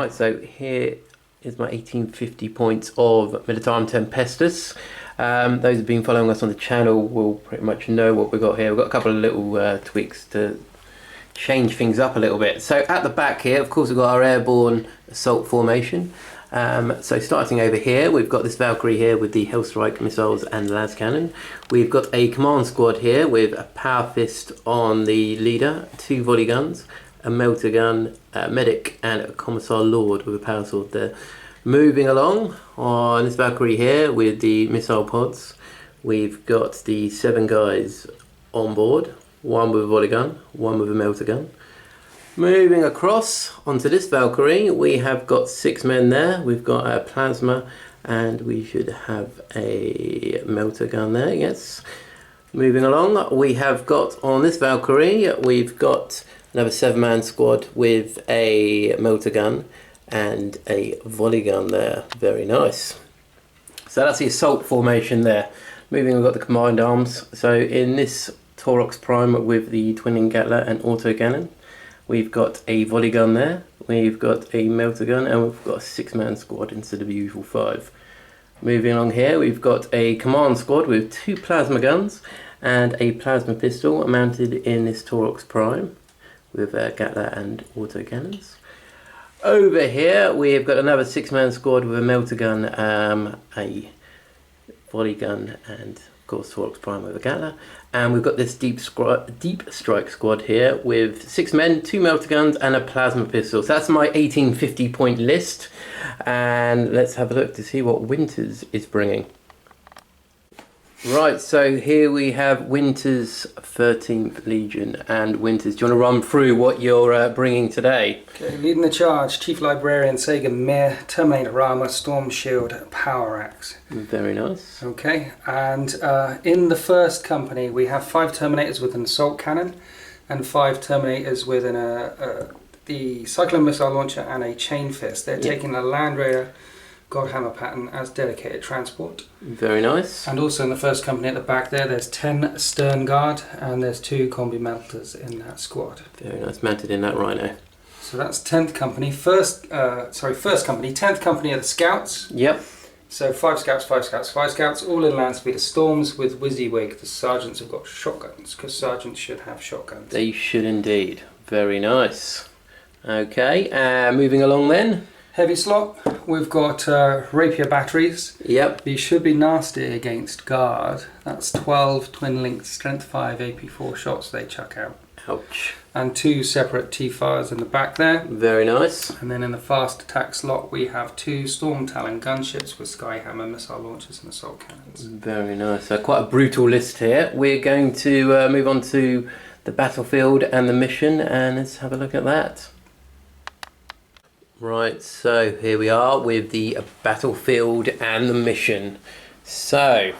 Right, so here is my 1850 points of Militarum Tempestus. Those who've been following us on the channel will pretty much know what we've got here. We've got a couple of little tweaks to change things up a little bit. So at the back here, of course, we've got our airborne assault formation. So starting over here, we've got this Valkyrie here with the Hellstrike missiles and las cannon. We've got a command squad here with a power fist on the leader, 2 volley guns, a melter gun, a medic, and a commissar lord with a power sword there. Moving along on this Valkyrie here with the missile pods, we've got the 7 guys on board, 1 with a volley gun, 1 with a melter gun. Moving across onto this Valkyrie, we have got 6 men there. We've got a plasma and we should have a melter gun there, yes. Moving along, we have got on this Valkyrie, we've got another 7-man squad with a melter gun and a volley gun there. Very nice. So that's the assault formation there. Moving, we've got the combined arms. So in this Taurox Prime with the twinning Gatler and autocannon, we've got a volley gun there, we've got a melter gun, and we've got a 6-man squad instead of the usual 5. Moving along here, we've got a command squad with 2 plasma guns and a plasma pistol mounted in this Taurox Prime with Gatler and autocannons. Over here, we've got another 6-man squad with a melter gun, a volley gun, and of course Taurox Prime with a Gatler. And we've got this deep strike squad here with 6 men, 2 melter guns, and a plasma pistol. So that's my 1850 point list. And let's have a look to see what Winters is bringing. Right, so here we have Winters 13th Legion. And Winters, do you want to run through what you're bringing today? Okay, leading the charge, Chief Librarian Sagan Mir, Terminator Armor, Storm Shield, Power Axe. Very nice. Okay, and in the first company we have 5 Terminators with an assault cannon and 5 Terminators with the Cyclone missile launcher and a chain fist. They're taking a Land Raider Godhammer pattern as dedicated transport. Very nice. And also in the first company at the back there's 10 Stern Guard and there's 2 Combi Melters in that squad. Very nice, mounted in that Rhino. So that's 10th company. First company, 10th company are the Scouts. Yep. So 5 Scouts, 5 Scouts, 5 Scouts, all in land speed of Storms with WYSIWYG. The Sergeants have got shotguns, because Sergeants should have shotguns. They should indeed. Very nice. Okay, moving along then. Heavy slot, we've got Rapier batteries. Yep. These should be nasty against guard. That's 12 twin-linked strength 5 AP4 shots they chuck out. Ouch. And 2 separate T-fires in the back there. Very nice. And then in the fast attack slot we have 2 Storm Talon gunships with Skyhammer missile launchers and assault cannons. Very nice. So quite a brutal list here. We're going to move on to the battlefield and the mission, and let's have a look at that. Right, so here we are with the battlefield and the mission. So,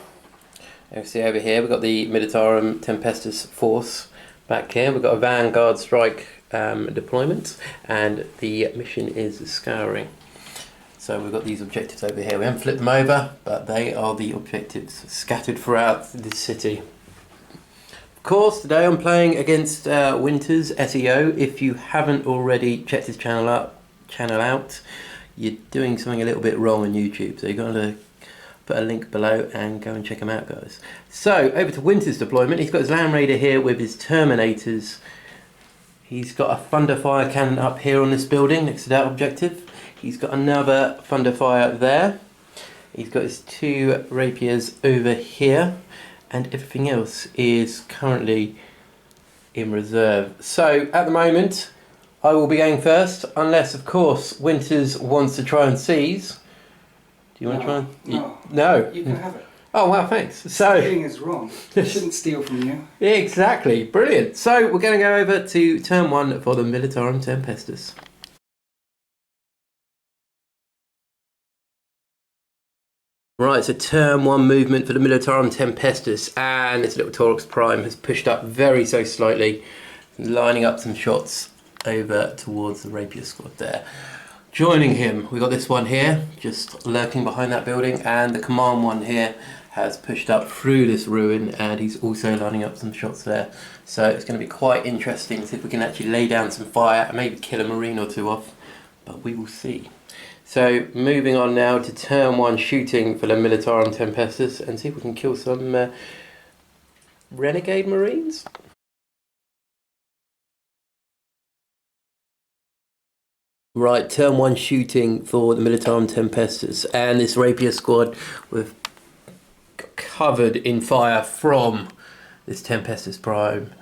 you can see over here we've got the Militarum Tempestus force. Back here we've got a Vanguard strike deployment, and the mission is scouring. So we've got these objectives over here. We haven't flipped them over, but they are the objectives scattered throughout the city. Of course, today I'm playing against Winters SEO. If you haven't already checked his channel out, you're doing something a little bit wrong on YouTube. So you've got to put a link below and go and check them out, guys. So over to Winters' deployment. He's got his Land Raider here with his Terminators. He's got a Thunderfire cannon up here on this building next to that objective. He's got another Thunderfire there. He's got his 2 Rapiers over here, and everything else is currently in reserve. So at the moment I will be going first, unless of course Winters wants to try and seize. Do you want to try and... No. You can have it. Oh wow, thanks. So stealing is wrong. I shouldn't steal from you. Exactly, brilliant. So we're going to go over to turn 1 for the Militarum Tempestus. Right, so turn 1 movement for the Militarum Tempestus, and this little Taurox Prime has pushed up very so slightly, lining up some shots over towards the Rapier squad there. Joining him, we've got this one here, just lurking behind that building, and the command one here has pushed up through this ruin, and he's also lining up some shots there. So it's going to be quite interesting to see if we can actually lay down some fire and maybe kill a Marine or 2 off but we will see. So moving on now to turn 1 shooting for the Militarum Tempestus and see if we can kill some renegade marines. Right, turn 1 shooting for the Militarum Tempestus, and this rapier squad with covered in fire from this Tempestus Prime,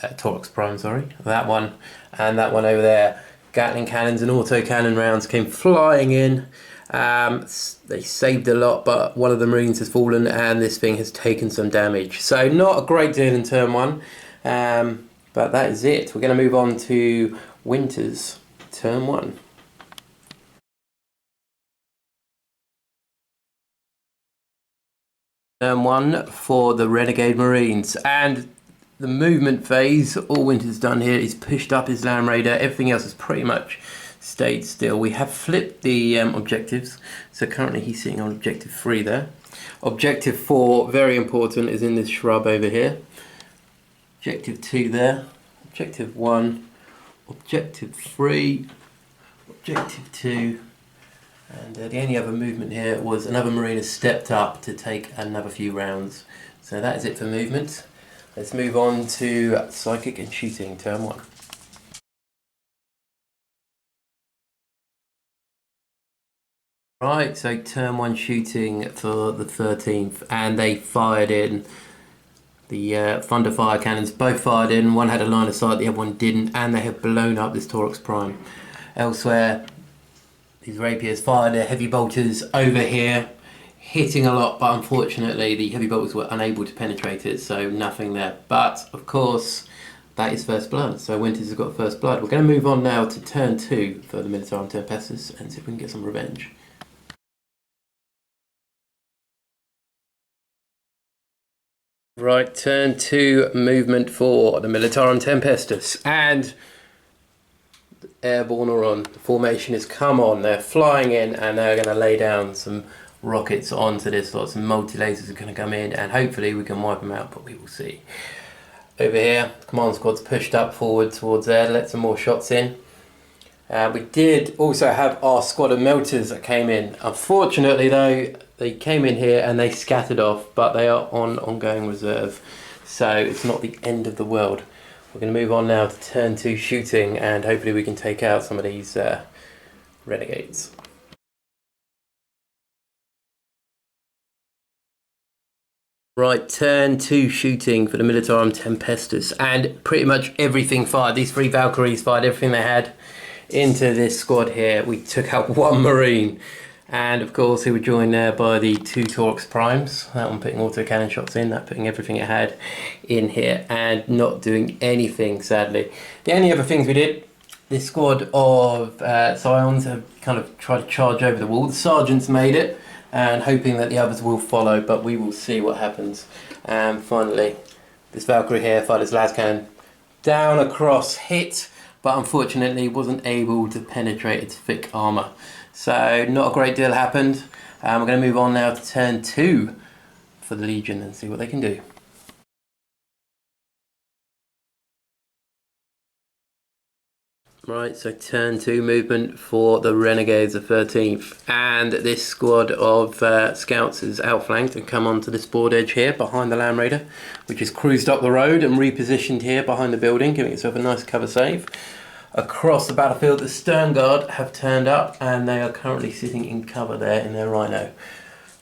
Torx Prime, sorry, that one and that one over there. Gatling cannons and autocannon rounds came flying in. They saved a lot, but one of the marines has fallen and this thing has taken some damage. So not a great deal in turn 1, but that is it. We're going to move on to Winters turn 1. Turn 1 for the Renegade Marines, and the movement phase, all Winters done here is pushed up his Land Raider. Everything else has pretty much stayed still. We have flipped the objectives, so currently he's sitting on objective 3 there. Objective 4, very important, is in this shrub over here. Objective 2 there, objective 1, objective 3, objective 2, and the only other movement here was another marine has stepped up to take another few rounds. So that is it for movement. Let's move on to psychic and shooting, turn 1. Right, so turn 1 shooting for the 13th, and they fired in. The thunder fire cannons both fired in. One had a line of sight, the other one didn't, and they have blown up this Torx Prime. Elsewhere, these rapiers fired their heavy bolters over here, hitting a lot, but unfortunately the heavy bolters were unable to penetrate it, so nothing there. But of course, that is first blood, so Winters has got first blood. We're going to move on now to turn 2 for the Militarum Tempestus and see if we can get some revenge. Right, turn 2 movement for the Militarum Tempestus, and airborne or on, the formation has come on, they're flying in and they're going to lay down some rockets onto this lot. Some multi-lasers are going to come in and hopefully we can wipe them out, but we will see. Over here, the command squad's pushed up forward towards there, let some more shots in. We did also have our squad of melters that came in. Unfortunately though, they came in here and they scattered off, but they are on ongoing reserve, so it's not the end of the world. We're going to move on now to turn 2 shooting and hopefully we can take out some of these renegades. Right, turn 2 shooting for the Militarum Tempestus, and pretty much everything fired. These 3 Valkyries fired everything they had into this squad here. We took out 1 Marine, and of course he was joined there by the 2 Torx Primes. That one putting autocannon shots in, that putting everything it had in here, and not doing anything, sadly. The only other things we did, this squad of Scions have kind of tried to charge over the wall. The sergeants made it, and hoping that the others will follow, but we will see what happens. And finally, this Valkyrie here fired his las cannon down across, hit, but unfortunately wasn't able to penetrate its thick armour. So not a great deal happened. We're going to move on now to turn 2 for the Legion and see what they can do. Right, so turn 2 movement for the Renegades of 13th, and this squad of scouts is outflanked and come onto this board edge here behind the Land Raider, which is cruised up the road and repositioned here behind the building, giving itself a nice cover save. Across the battlefield, the Stern Guard have turned up and they are currently sitting in cover there in their Rhino.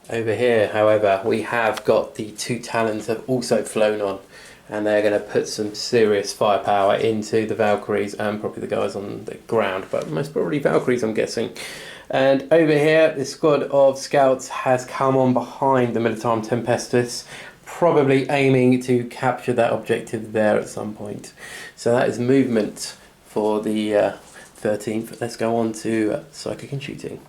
Over here, however, we have got the 2 Talons have also flown on, and they're going to put some serious firepower into the Valkyries and probably the guys on the ground, but most probably Valkyries, I'm guessing. And over here, this squad of scouts has come on behind the Militarum Tempestus, probably aiming to capture that objective there at some point. So that is movement for the 13th. Let's go on to psychic and shooting.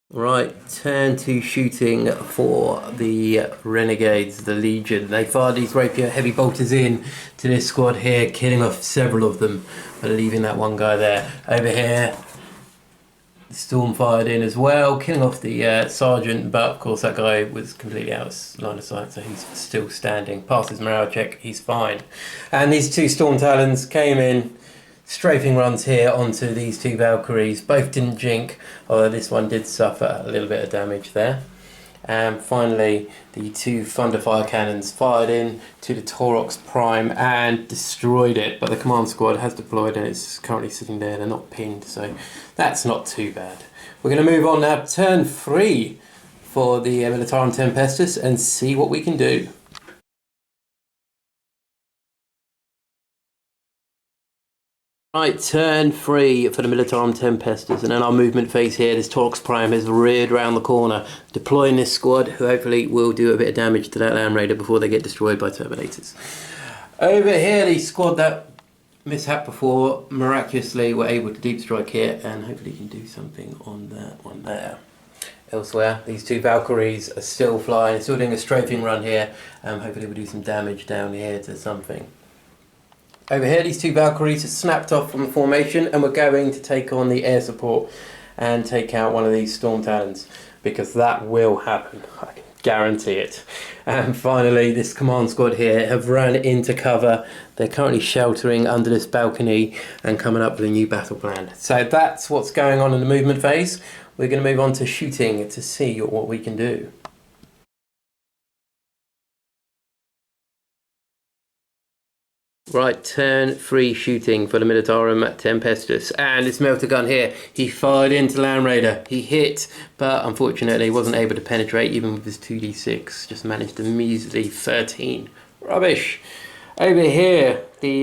Right, turn 2 shooting for the Renegades, the Legion. They fired these rapier heavy bolters in to this squad here, killing off several of them, but leaving that one guy there. Over here, The Storm fired in as well, killing off the sergeant, but of course that guy was completely out of line of sight, so he's still standing. Passed his morale check, he's fine. And these two Storm Talons came in, strafing runs here onto these two Valkyries. Both didn't jink, although this one did suffer a little bit of damage there. And finally, the two Thunderfire cannons fired in to the Taurox Prime and destroyed it. But the command squad has deployed and it's currently sitting there. They're not pinned, so that's not too bad. We're going to move on now, turn 3 for the Militarum Tempestus, and see what we can do. Right, turn 3 for the Militarum Tempestus, and in our movement phase here, this Taurox Prime has reared round the corner, deploying this squad, who hopefully will do a bit of damage to that Land Raider before they get destroyed by Terminators. Over here, the squad that mishap before miraculously were able to deep strike here, and hopefully can do something on that one there. Elsewhere, these two Valkyries are still flying, still doing a strafing run here, hopefully we'll do some damage down here to something. Over here, these two Valkyries have snapped off from the formation, and we're going to take on the air support and take out one of these Storm Talons, because that will happen. I can guarantee it. And finally, this command squad here have run into cover. They're currently sheltering under this balcony and coming up with a new battle plan. So that's what's going on in the movement phase. We're going to move on to shooting to see what we can do. Right, turn 3 shooting for the Militarum Tempestus, and this melter gun here, he fired into Land Raider, he hit, but unfortunately wasn't able to penetrate even with his 2d6, just managed a measly 13. Rubbish! Over here, the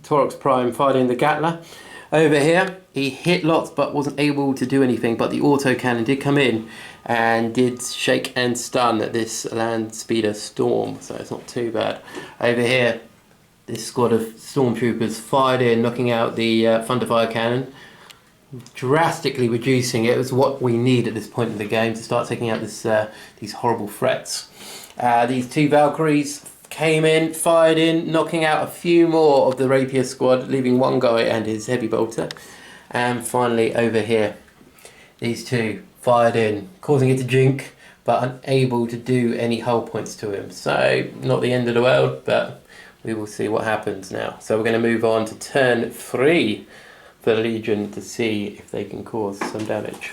Taurox Prime fired in the Gatler. Over here, he hit lots but wasn't able to do anything, but the autocannon did come in and did shake and stun this Land Speeder Storm, so it's not too bad. Over here, this squad of stormtroopers fired in, knocking out the Thunderfire cannon, drastically reducing it. It was what we need at this point in the game to start taking out these horrible threats. These two Valkyries came in, fired in, knocking out a few more of the Rapier squad, leaving one guy and his heavy bolter. And finally over here, these two fired in, causing it to jink, but unable to do any hull points to him. So not the end of the world, but we will see what happens now. So we're going to move on to turn 3 for the Legion to see if they can cause some damage.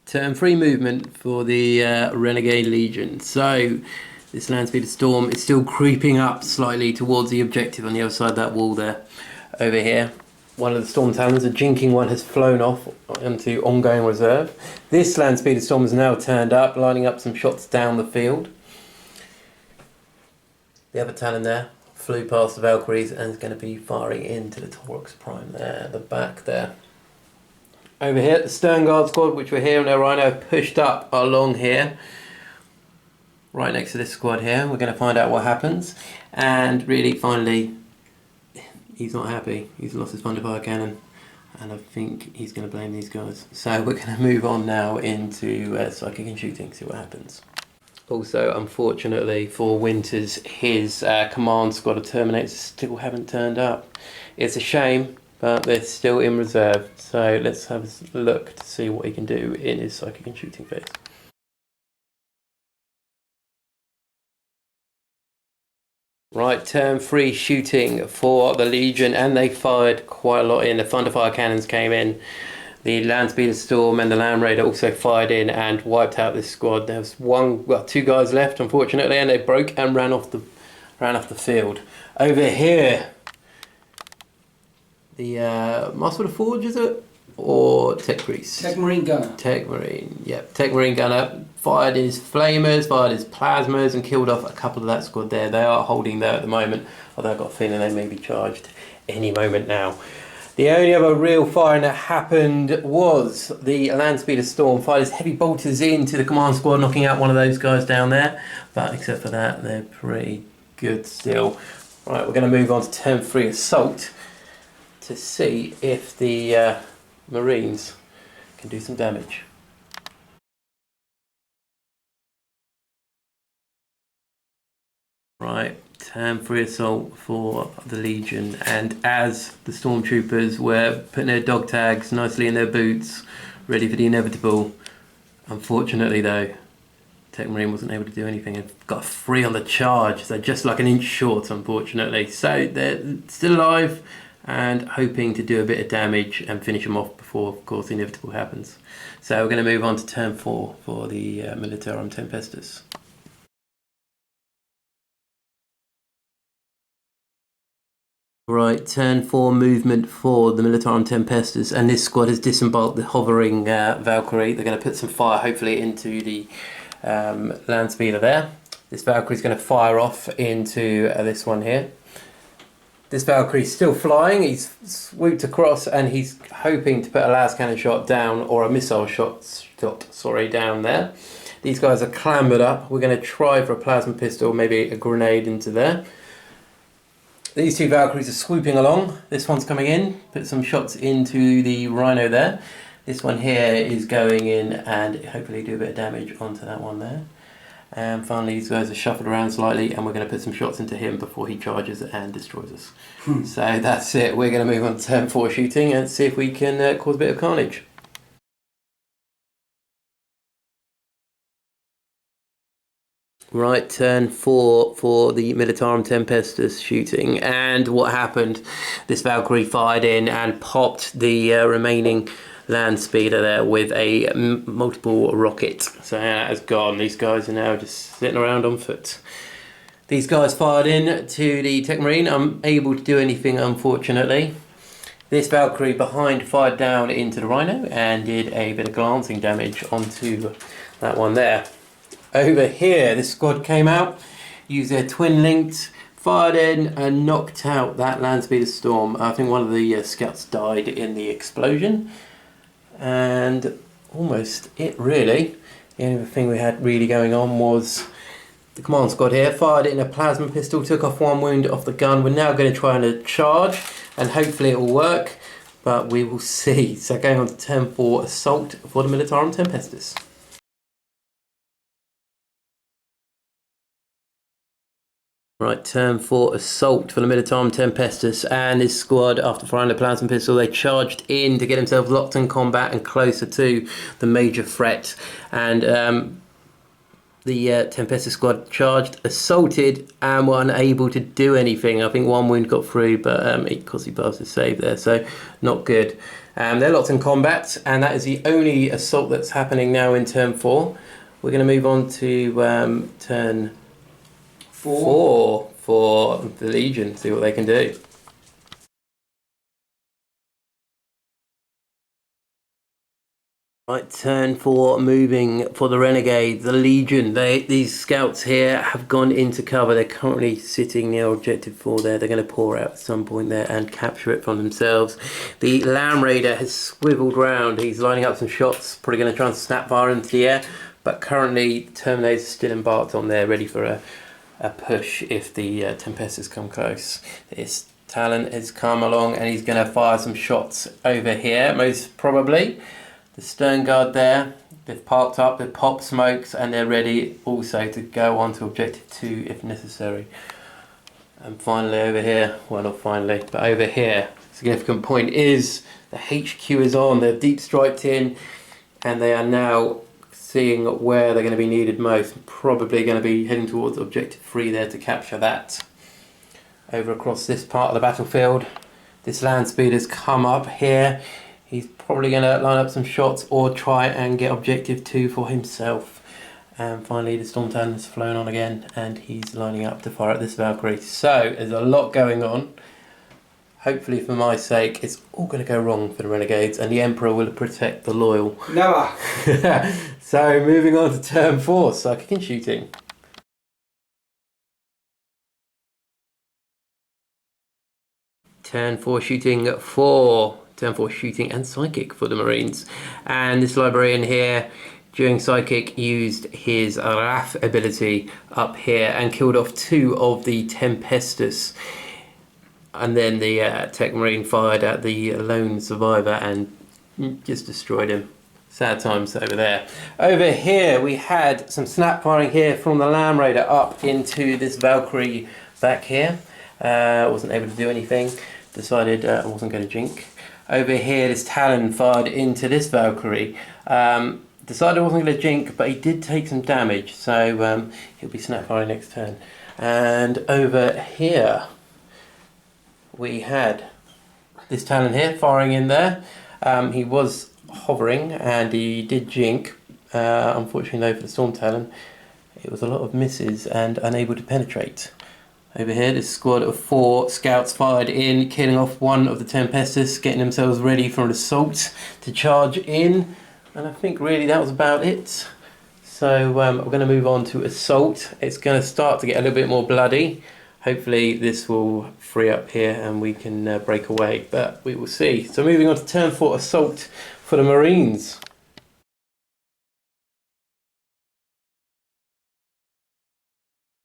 Turn 3 movement for the Renegade Legion. So this Land Speeder Storm is still creeping up slightly towards the objective on the other side of that wall there. Over here, one of the Storm Talons, a jinking one, has flown off into ongoing reserve. This Land Speeder Storm has now turned up, lining up some shots down the field. The other Talon there flew past the Valkyries and is going to be firing into the Taurox Prime there, at the back there. Over here, the Stern Guard squad, which we're here on their Rhino, pushed up along here, right next to this squad here. We're going to find out what happens. And really, finally, he's not happy. He's lost his Thunderfire cannon, and I think he's going to blame these guys. So we're going to move on now into psychic and shooting, see what happens. Also, unfortunately for Winters, his command squad of Terminators still haven't turned up. It's a shame, but they're still in reserve. So let's have a look to see what he can do in his psychic and shooting phase. Right, turn 3 shooting for the Legion, and they fired quite a lot in. The Thunderfire cannons came in. The Land Speeder Storm and the Land Raider also fired in and wiped out this squad. There was two guys left, unfortunately, and they broke and ran off the field. Over here, the Muscle of Forge, is it? Or Tech Grease? Tech Marine Gunner. Tech Marine, yep. Tech Marine Gunner fired his flamers, fired his plasmas, and killed off a couple of that squad there. They are holding there at the moment, although I've got a feeling they may be charged any moment now. The only other real firing that happened was the Land Speeder Storm fired his heavy bolters into the command squad, knocking out one of those guys down there. But except for that, they're pretty good still. Right, we're going to move on to turn 3 Assault to see if the Marines can do some damage. Right, turn 3 assault for the Legion, and as the stormtroopers were putting their dog tags nicely in their boots, ready for the inevitable, unfortunately though, Tech Marine wasn't able to do anything and got a 3 on the charge, so just like an inch short, unfortunately. So they're still alive and hoping to do a bit of damage and finish them off before, of course, the inevitable happens. So we're going to move on to turn 4 for the Militarum Tempestus. Right, turn 4 movement for the Militarum Tempestus, and this squad has disembarked the hovering Valkyrie. They're going to put some fire, hopefully, into the land speeder there. This Valkyrie is going to fire off into this one here. This Valkyrie is still flying. He's swooped across, and he's hoping to put a las cannon shot down, or a missile shot, down there. These guys are clambered up. We're going to try for a plasma pistol, maybe a grenade into there. These two Valkyries are swooping along. This one's coming in, put some shots into the Rhino there. This one here is going in and hopefully do a bit of damage onto that one there. And finally these guys are shuffled around slightly, and we're going to put some shots into him before he charges and destroys us. So that's it. We're going to move on to turn 4 shooting and see if we can cause a bit of carnage. Right, turn 4 for the Militarum Tempestus shooting, and what happened? This Valkyrie fired in and popped the remaining land speeder there with a multiple rocket. So that has gone. These guys are now just sitting around on foot. These guys fired in to the Tech Marine, unable to do anything, unfortunately. This Valkyrie behind fired down into the Rhino and did a bit of glancing damage onto that one there. Over here, this squad came out, used their twin linked, fired in and knocked out that land speeder storm. I think one of the scouts died in the explosion, and almost it really. The only thing we had really going on was the command squad here fired in a plasma pistol, took off 1 wound off the gun. We're now going to try and charge, and hopefully it will work, but we will see. So going on to turn 4 assault for the Militarum Tempestus. Right, turn 4 assault for the Militarum Tempestus, and this squad, after firing the plasma pistol, they charged in to get themselves locked in combat and closer to the major threat. And the Tempestus squad charged, assaulted, and were unable to do anything. I think 1 wound got through, but because he passed his save there, so not good. They're locked in combat, and that is the only assault that's happening now in turn 4. We're going to move on to turn 4 for the Legion, see what they can do. Right, turn 4 moving for the Renegades, the Legion. These scouts here have gone into cover. They're currently sitting near objective 4 there. They're going to pour out at some point there and capture it from themselves. The Lamb Raider has swiveled round. He's lining up some shots, probably going to try and snap fire into the air, but currently Terminators still embarked on there, ready for a push if the Tempestus come close. This Talon has come along and he's going to fire some shots over here, most probably. The stern guard there, they've parked up, they've popped smokes, and they're ready also to go on to objective 2 if necessary. And finally over here, well not finally, but over here, significant point is the HQ is on, they're deep striped in, and they are now seeing where they're going to be needed most. Probably going to be heading towards objective 3 there to capture that. Over across this part of the battlefield, this land speeder's come up here. He's probably going to line up some shots or try and get objective 2 for himself. And finally the Storm Talon has flown on again, and he's lining up to fire at this Valkyrie. So there's a lot going on. Hopefully, for my sake, it's all going to go wrong for the Renegades, and the Emperor will protect the loyal. Never! So, moving on to turn 4, psychic and shooting. Turn 4 shooting for... Turn 4 shooting and psychic for the Marines. And this librarian here, during psychic, used his Wrath ability up here and killed off 2 of the Tempestus. And then the Tech Marine fired at the lone survivor and just destroyed him. Sad times over there. Over here we had some snap firing here from the Lamb Raider up into this Valkyrie back here. Wasn't able to do anything. Decided I wasn't going to jink. Over here this Talon fired into this Valkyrie. Decided I wasn't going to jink, but he did take some damage, so he'll be snap firing next turn. And over here we had this Talon here firing in there. He was hovering and he did jink. Unfortunately though for the Storm Talon, it was a lot of misses and unable to penetrate. Over here this squad of 4 scouts fired in, killing off one of the Tempestus, getting themselves ready for an assault to charge in, and I think really that was about it. So we're going to move on to assault. It's going to start to get a little bit more bloody. Hopefully this will free up here and we can break away, but we will see. So moving on to turn 4 assault for the Marines.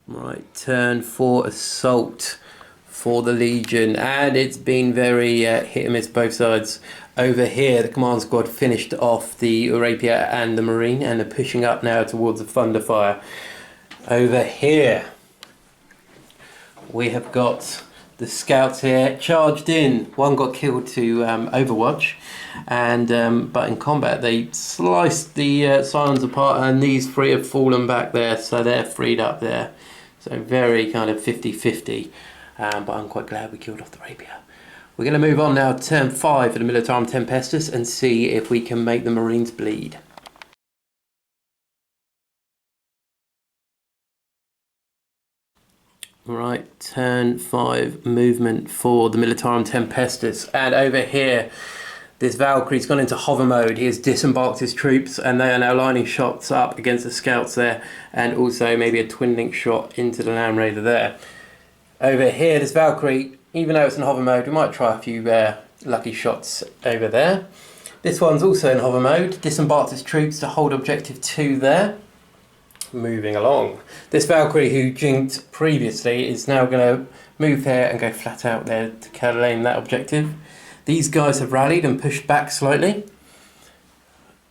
Right, turn 4 assault for the Legion, and it's been very hit and miss both sides. Over here the command squad finished off the Rapier and the Marine and are pushing up now towards the Thunderfire. Over here we have got the scouts here charged in. One got killed to Overwatch, and but in combat they sliced the Scions apart, and these 3 have fallen back there, so they're freed up there. So very kind of 50-50, but I'm quite glad we killed off the Rapier. We're going to move on now to turn 5 for the Militarum Tempestus and see if we can make the Marines bleed. Right, turn 5 movement for the Militarum Tempestus, and over here this Valkyrie's gone into hover mode. He has disembarked his troops and they are now lining shots up against the scouts there, and also maybe a twin link shot into the Lamb Raider there. Over here this Valkyrie, even though it's in hover mode, we might try a few lucky shots over there. This one's also in hover mode, disembarked his troops to hold objective 2 there. Moving along, this Valkyrie who jinked previously is now going to move here and go flat out there to claim that objective. These guys have rallied and pushed back slightly.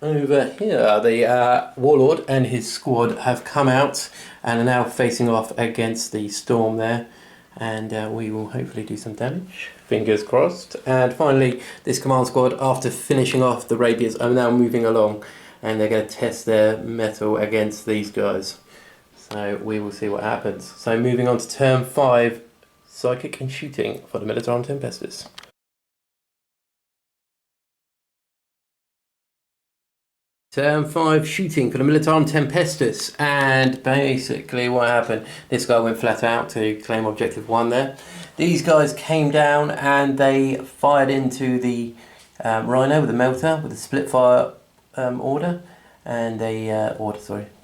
Over here the Warlord and his squad have come out and are now facing off against the Storm there, and we will hopefully do some damage, fingers crossed. And finally this command squad, after finishing off the Rapiers, are now moving along and they're going to test their mettle against these guys. So we will see what happens. So moving on to turn 5, psychic and shooting for the Militarum Tempestus. Turn 5 shooting for the Militarum Tempestus, and basically what happened, this guy went flat out to claim objective 1 there. These guys came down and they fired into the Rhino with a melter with a split fire order, and a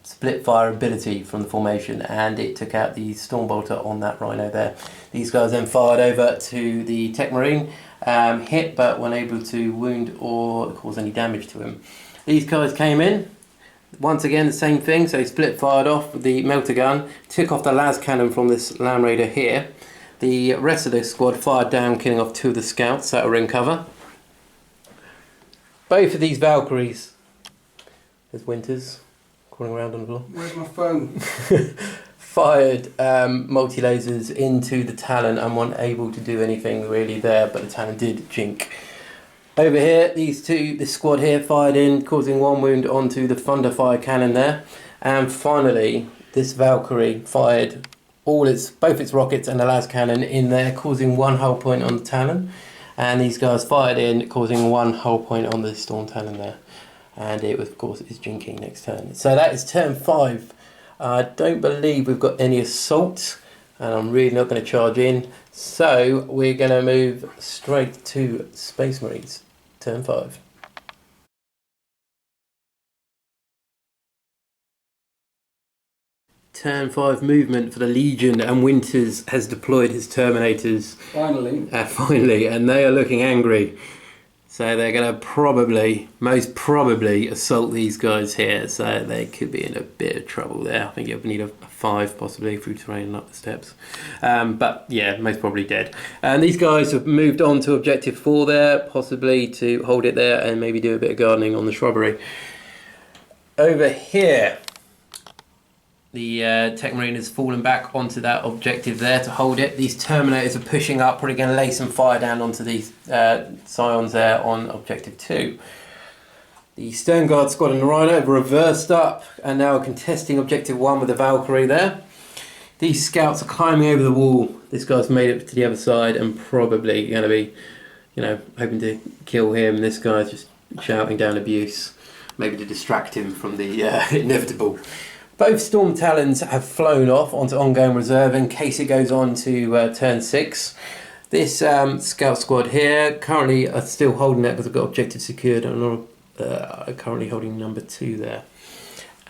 split fire ability from the formation, and it took out the Storm Bolter on that Rhino there. These guys then fired over to the Tech Marine, hit but weren't able to wound or cause any damage to him. These guys came in, once again the same thing, so split fired off with the melter gun, took off the las cannon from this Lamb Raider here. The rest of the squad fired down, killing off 2 of the scouts that were in cover. Both of these Valkyries, there's Winters crawling around on the floor. Where's my phone? Fired multi-lasers into the Talon and weren't able to do anything really there, but the Talon did jink. Over here, this squad here fired in, causing 1 wound onto the Thunderfire cannon there. And finally, this Valkyrie fired both its rockets and the las cannon in there, causing 1 hull point on the Talon. And these guys fired in, causing 1 hull point on the Storm Talon there. And it, of course, is jinking next turn. So that is turn 5. I don't believe we've got any assault, and I'm really not going to charge in. So we're going to move straight to Space Marines, turn 5. Turn 5 movement for the Legion, and Winters has deployed his Terminators. Finally. Finally, and they are looking angry. So they're going to most probably assault these guys here. So they could be in a bit of trouble there. I think you need a 5 possibly through terrain and up the steps. But yeah, most probably dead. And these guys have moved on to objective 4 there, possibly to hold it there and maybe do a bit of gardening on the shrubbery. Over here, the Tech Marine has fallen back onto that objective there to hold it. These Terminators are pushing up, probably going to lay some fire down onto these Scions there on objective 2. The Stern Guard Squad and the Rhino have reversed up and now are contesting objective 1 with the Valkyrie there. These scouts are climbing over the wall. This guy's made it to the other side and probably going to be, hoping to kill him. This guy's just shouting down abuse, maybe to distract him from the inevitable. Both Storm Talons have flown off onto ongoing reserve in case it goes on to turn 6. This scout squad here currently are still holding that because I've got objective secured and are currently holding number 2 there.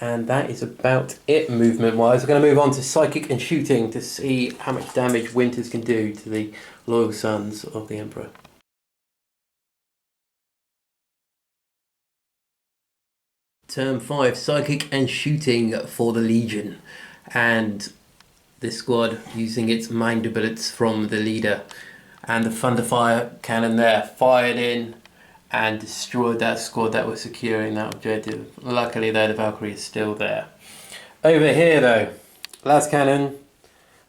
And that is about it movement wise. We're going to move on to psychic and shooting to see how much damage Winters can do to the loyal sons of the Emperor. Turn 5, psychic and shooting for the Legion, and this squad using its minder bullets from the leader, and the Thunderfire cannon there fired in and destroyed that squad that was securing that objective. Luckily though, the Valkyrie is still there. Over here though, las cannon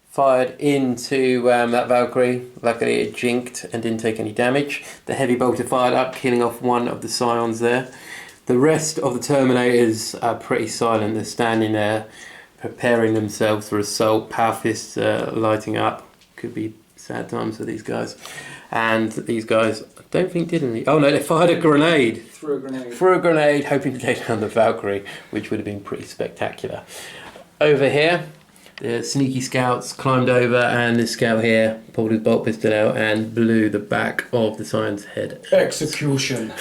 fired into that Valkyrie. Luckily it jinked and didn't take any damage. The heavy bolter fired up, killing off one of the Scions there. The rest of the Terminators are pretty silent. They're standing there, preparing themselves for assault. Power fists lighting up. Could be sad times for these guys. And these guys, I don't think did any. Oh no, they fired a grenade. Threw a grenade. Threw a grenade, hoping to take down the Valkyrie, which would have been pretty spectacular. Over here, the sneaky scouts climbed over, and this scout here pulled his bolt pistol out and blew the back of the Scion's head. Execution.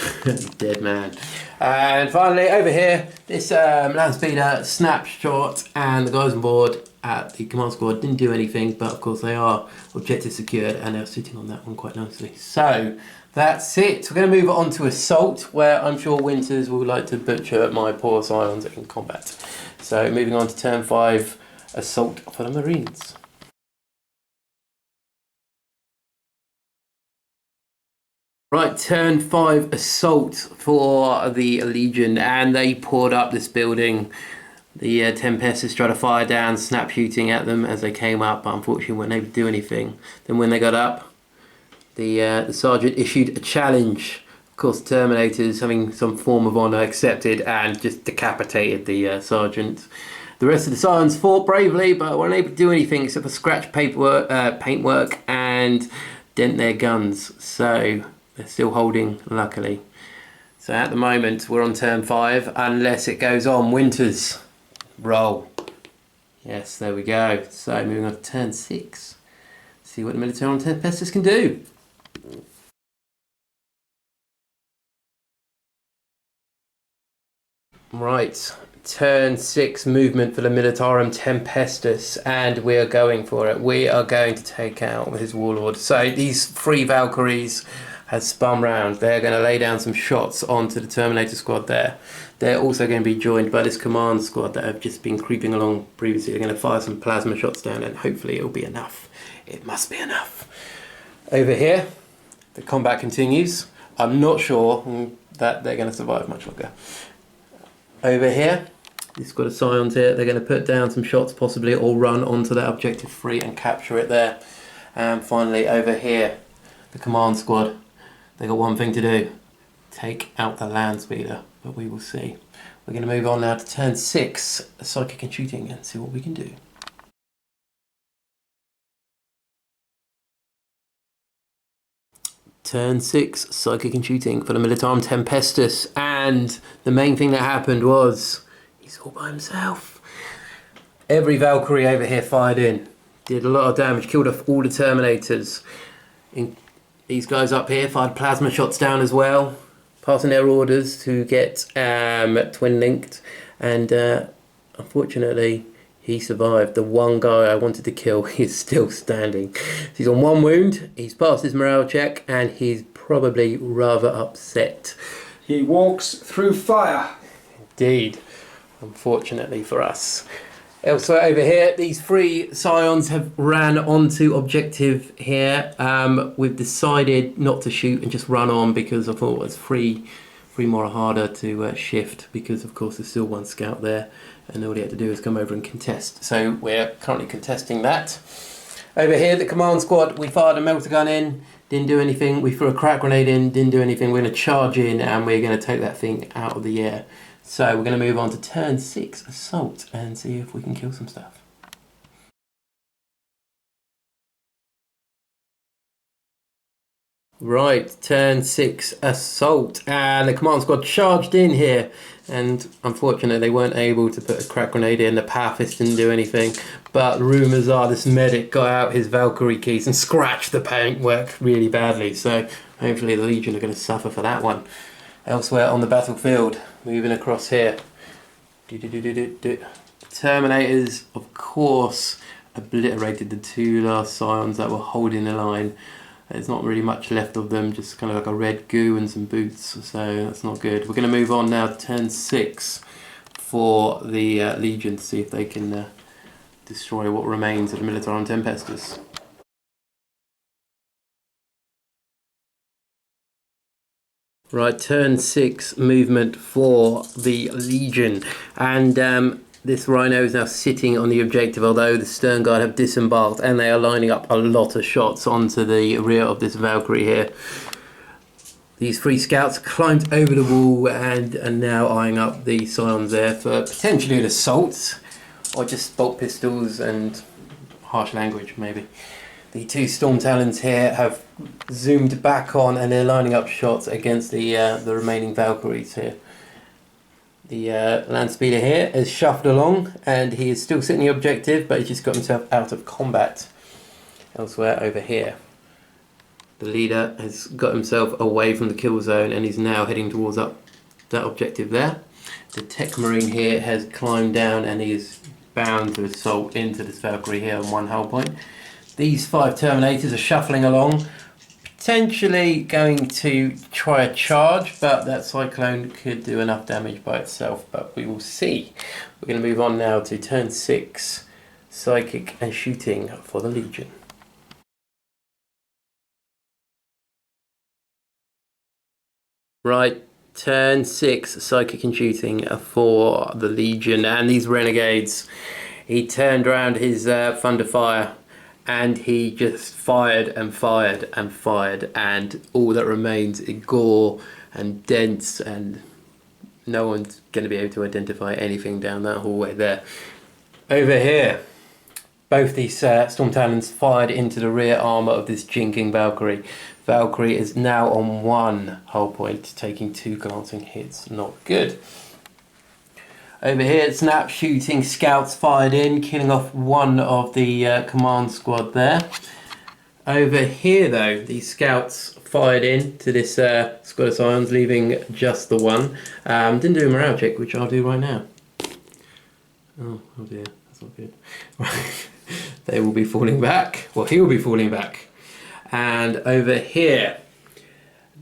Dead man. And finally, over here, this land speeder snapshot, and the guys on board at the command squad didn't do anything, but of course they are objective secured, and they're sitting on that one quite nicely. So that's it. We're going to move on to assault, where I'm sure Winters will like to butcher my poor Scions in combat. So moving on to turn 5. Assault for the Marines. Right, turn 5 assault for the Legion, and they poured up this building. The Tempestus tried to fire down, snap shooting at them as they came up, but unfortunately weren't able to do anything. Then when they got up, the sergeant issued a challenge. Of course, Terminators, having some form of honour, accepted and just decapitated the sergeant. The rest of the Scions fought bravely, but weren't able to do anything except for scratch paintwork and dent their guns. So they're still holding, luckily. So at the moment, we're on turn 5, unless it goes on. Winters, roll. Yes, there we go. So moving on to turn 6. See what the Militarum Tempestus can do. Right. Turn 6 movement for the Militarum Tempestus, and we are going for it. We are going to take out his warlord. So these 3 Valkyries has spun round. They're going to lay down some shots onto the Terminator squad there. They're also going to be joined by this command squad that have just been creeping along previously. They're going to fire some plasma shots down, and hopefully it'll be enough. It must be enough. Over here, the combat continues. I'm not sure that they're going to survive much longer. Over here, you've got a Scions here. They're going to put down some shots possibly, or run onto that objective 3 and capture it there. And finally over here, the command squad. They got one thing to do: take out the land speeder. But we will see. We're going to move on now to turn 6, psychic and shooting, and see what we can do. Turn 6, psychic and shooting for the Militarum Tempestus, and the main thing that happened was he's all by himself. Every Valkyrie over here fired in, did a lot of damage, killed off all the Terminators. These guys up here fired plasma shots down as well, passing their orders to get twin linked, and unfortunately He survived. The one guy I wanted to kill is still standing. He's on 1 wound, he's passed his morale check, and he's probably rather upset. He walks through fire. Indeed, unfortunately for us. Elsewhere over here, these 3 scions have ran onto objective here. We've decided not to shoot and just run on because I thought it was 3 more harder to shift, because of course there's still 1 scout there and all he had to do is come over and contest. So we're currently contesting that. Over here, the command squad, we fired a melter gun in, didn't do anything. We threw a crack grenade in, didn't do anything. We're going to charge in and we're going to take that thing out of the air. So we're going to move on to turn 6 assault and see if we can kill some stuff. Right, turn 6 assault, and the command squad charged in here, and unfortunately they weren't able to put a crack grenade in. The pacifist didn't do anything, but rumours are this medic got out his Valkyrie keys and scratched the paintwork really badly, so hopefully the Legion are going to suffer for that one. Elsewhere on the battlefield, moving across here, Terminators of course obliterated the 2 last scions that were holding the line. There's not really much left of them, just kind of like a red goo and some boots, so that's not good. We're going to move on now to turn 6 for the Legion to see if they can destroy what remains of the Militarum Tempestus. Right, turn 6 movement for the Legion, and this Rhino is now sitting on the objective, although the Stern Guard have disembarked and they are lining up a lot of shots onto the rear of this Valkyrie here. These 3 scouts climbed over the wall and are now eyeing up the scions there for potentially an assault, or just bolt pistols and harsh language maybe. The 2 Storm Talons here have zoomed back on and they're lining up shots against the remaining Valkyries here. The land speeder here has shuffled along and he is still sitting the objective, but he's just got himself out of combat. Elsewhere over here, the leader has got himself away from the kill zone and he's now heading towards that objective there. The Tech Marine here has climbed down and he is bound to assault into this Valkyrie here on 1 hull point. These 5 Terminators are shuffling along, potentially going to try a charge, but that Cyclone could do enough damage by itself, but we will see. We're going to move on now to turn 6, Psychic and Shooting for the Legion. Right, turn 6, Psychic and Shooting for the Legion, and these Renegades. He turned around his Thunder Fire and he just fired and fired and fired, and all that remains is gore and dents, and no one's going to be able to identify anything down that hallway there. Over here, both these Storm Talons fired into the rear armour of this jinking Valkyrie. Valkyrie is now on 1 hull point, taking 2 glancing hits. Not good. Over here, snap shooting scouts fired in, killing off 1 of the command squad there. Over here though, these scouts fired in to this squad of scions, leaving just the 1. Didn't do a morale check, which I'll do right now. Oh dear, that's not good. They will be falling back. Well, he will be falling back. And over here,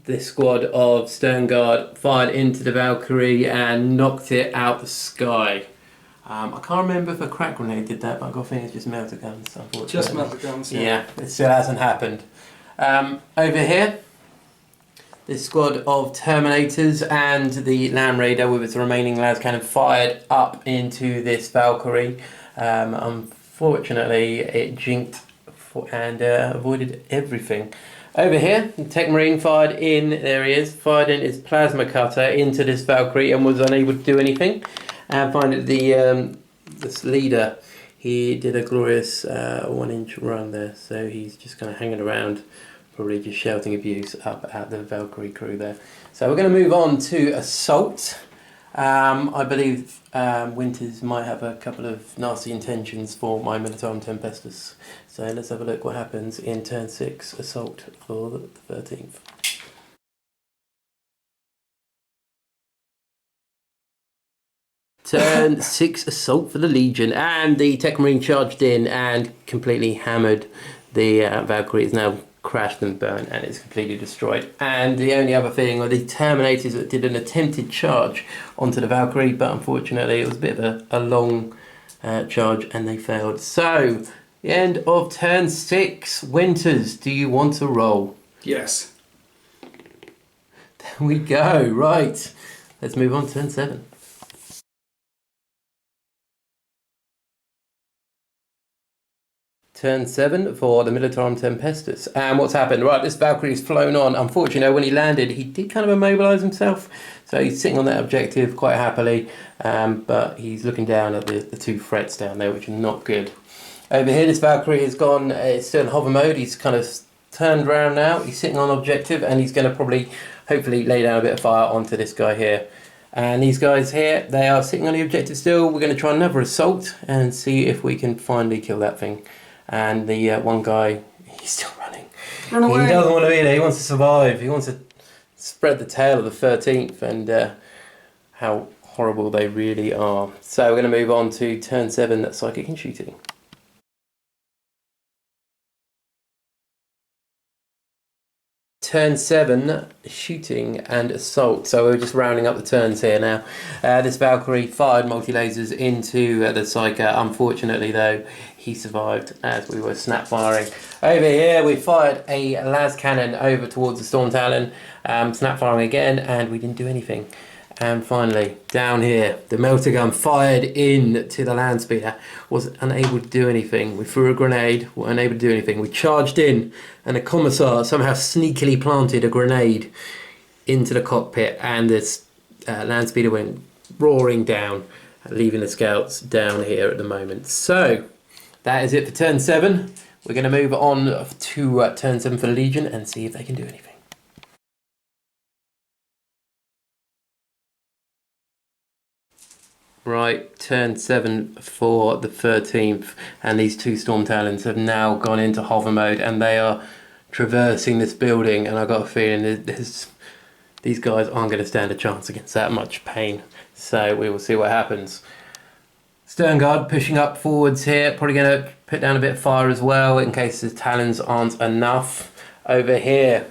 this squad of Stern Guard fired into the Valkyrie and knocked it out the sky. I can't remember if a crack grenade did that, but I've got a feeling it's just melter guns. Just melter guns, yeah. Yeah, it still hasn't happened. Over here, this squad of Terminators and the Land Raider with its remaining las cannon fired up into this Valkyrie. Unfortunately, it jinked and avoided everything. Over here, the Tech Marine fired in, there he is, fired in his plasma cutter into this Valkyrie and was unable to do anything. And finally, this leader, he did a glorious 1-inch run there, so he's just kind of hanging around, probably just shouting abuse up at the Valkyrie crew there. So we're going to move on to assault. I believe Winters might have a couple of nasty intentions for my Militarum Tempestus. So let's have a look what happens in turn 6 assault for the 13th. Turn 6 assault for the Legion, and the Tech Marine charged in and completely hammered the Valkyrie. Is now crashed and burnt, and it's completely destroyed. And the only other thing are the Terminators that did an attempted charge onto the Valkyrie, but unfortunately it was a bit of a long charge and they failed. So, the end of turn 6. Winters, do you want to roll? Yes. There we go, right. Let's move on to turn 7. Turn 7 for the Militarum Tempestus. And what's happened? Right, this Valkyrie's flown on. Unfortunately, when he landed, he did kind of immobilise himself. So he's sitting on that objective quite happily. But he's looking down at the 2 frets down there, which are not good. Over here, this Valkyrie has gone, it's still in hover mode. He's kind of turned around now. He's sitting on objective, and he's going to probably, hopefully, lay down a bit of fire onto this guy here. And these guys here, they are sitting on the objective still. We're going to try another assault and see if we can finally kill that thing. And the one guy, he's still running. Run away. He doesn't want to be there. He wants to survive. He wants to spread the tale of the 13th and how horrible they really are. So we're going to move on to turn 7, that's psychic and shooting. Turn 7, shooting and assault. So we're just rounding up the turns here now. This Valkyrie fired multi-lasers into the Psyker. Unfortunately though, he survived as we were snap firing. Over here we fired a las cannon over towards the Storm Talon. Snap firing again, and we didn't do anything. And finally, down here, the melter gun fired in to the land speeder, was unable to do anything. We threw a grenade, were unable to do anything. We charged in, and a commissar somehow sneakily planted a grenade into the cockpit, and this land speeder went roaring down, leaving the scouts down here at the moment. So, that is it for turn 7. We're going to move on to turn 7 for the Legion and see if they can do anything. Right, turn 7 for the 13th, and these 2 Storm Talons have now gone into hover mode, and they are traversing this building, and I've got a feeling that these guys aren't going to stand a chance against that much pain, so we will see what happens. Stern Guard pushing up forwards here, probably going to put down a bit of fire as well in case the Talons aren't enough. Over here,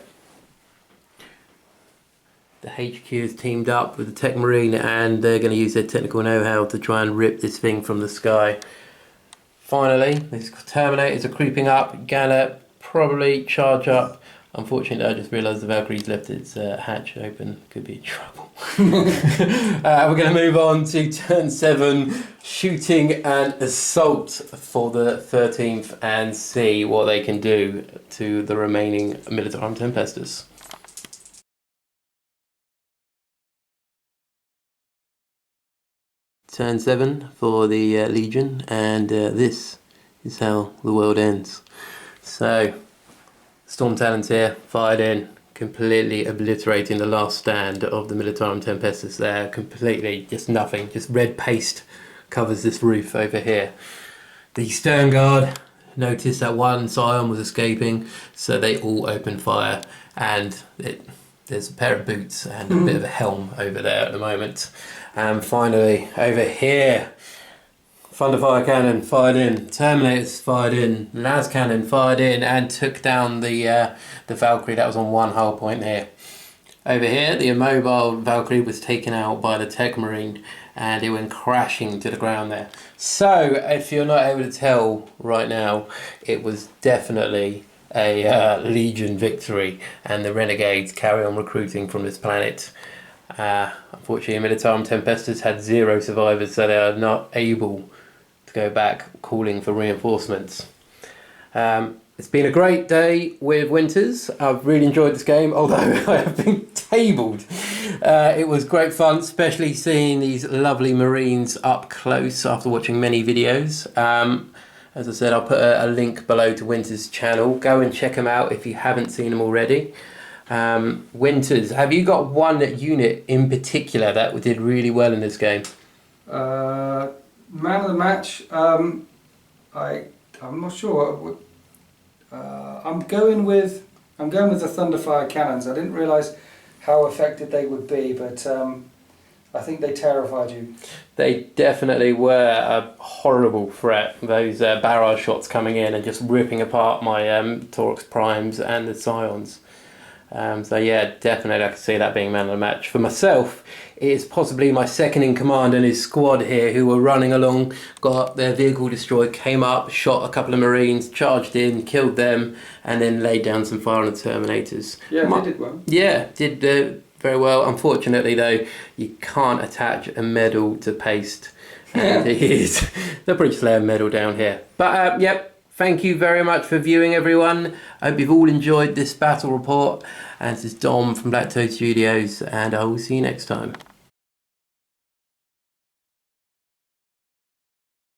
the HQ is teamed up with the Tech Marine, and they're going to use their technical know-how to try and rip this thing from the sky. Finally, these Terminators are creeping up. Gonna probably charge up. Unfortunately, I just realised the Valkyrie's left its hatch open. Could be in trouble. We're going to move on to turn 7, shooting and assault for the 13th, and see what they can do to the remaining Militarum Tempestus. Turn 7 for the Legion, and this is how the world ends. So, Storm Talons here, fired in, completely obliterating the last stand of the Militarum Tempestus there. Completely, just nothing, just red paste covers this roof over here. The Stern Guard noticed that one Scion was escaping, so they all opened fire, and there's a pair of boots and a bit of a helm over there at the moment. And finally, over here, Thunderfire Cannon fired in, Terminators fired in, Las Cannon fired in, and took down the Valkyrie that was on one hull point here. Over here, the immobile Valkyrie was taken out by the Tech Marine, and it went crashing to the ground there. So, if you're not able to tell right now, it was definitely a Legion victory, and the Renegades carry on recruiting from this planet. Unfortunately, Militarum Tempestus had 0 survivors, so they are not able to go back calling for reinforcements. It's been a great day with Winters. I've really enjoyed this game, although I have been tabled. It was great fun, especially seeing these lovely Marines up close after watching many videos. As I said, I'll put a link below to Winters' channel. Go and check him out if you haven't seen him already. Winters, have you got one unit in particular that did really well in this game? Man of the match, I'm not sure. I'm going with the Thunderfire cannons. I didn't realise how effective they would be, but I think they terrified you. They definitely were a horrible threat. Those barrage shots coming in and just ripping apart my Torx Primes and the Scions. So yeah, definitely I could see that being man of the match. For myself, it's possibly my second in command and his squad here who were running along, got their vehicle destroyed, came up, shot a couple of Marines, charged in, killed them, and then laid down some fire on the Terminators. Yeah, they did well. Yeah, did very well. Unfortunately though, you can't attach a medal to paste. And it is. They'll probably just lay a medal down here. But yep. Thank you very much for viewing, everyone. I hope you've all enjoyed this battle report. And this is Dom from Blacktoad Studios, and I will see you next time.